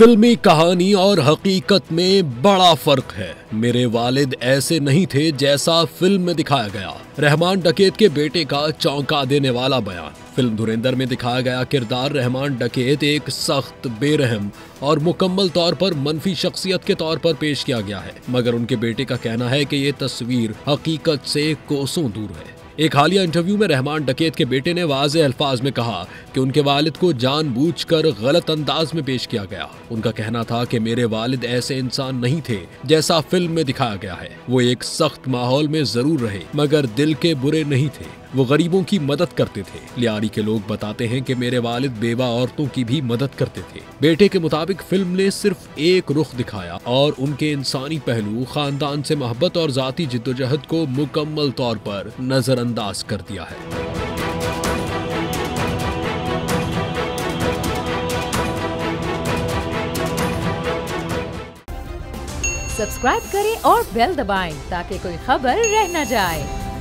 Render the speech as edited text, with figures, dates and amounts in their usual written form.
फिल्मी कहानी और हकीकत में बड़ा फर्क है। मेरे वालिद ऐसे नहीं थे जैसा फिल्म में दिखाया गया। रहमान डकैत के बेटे का चौंका देने वाला बयान। फिल्म धुरंधर में दिखाया गया किरदार रहमान डकैत एक सख्त, बेरहम और मुकम्मल तौर पर मनफी शख्सियत के तौर पर पेश किया गया है, मगर उनके बेटे का कहना है कि ये तस्वीर हकीकत से कोसों दूर है। एक हालिया इंटरव्यू में रहमान डकैत के बेटे ने वाज़ेह अल्फाज में कहा कि उनके वालिद को जानबूझकर गलत अंदाज में पेश किया गया। उनका कहना था कि मेरे वालिद ऐसे इंसान नहीं थे जैसा फिल्म में दिखाया गया है। वो एक सख्त माहौल में जरूर रहे, मगर दिल के बुरे नहीं थे। वो गरीबों की मदद करते थे। लियारी के लोग बताते हैं कि मेरे वालिद बेवा औरतों की भी मदद करते थे। बेटे के मुताबिक फिल्म ने सिर्फ एक रुख दिखाया और उनके इंसानी पहलू, खानदान से मोहब्बत और जाती जिद्दोजहद को मुकम्मल तौर पर नजरअंदाज कर दिया है। सब्सक्राइब करें और बेल दबाएं ताकि कोई खबर रह न जाए।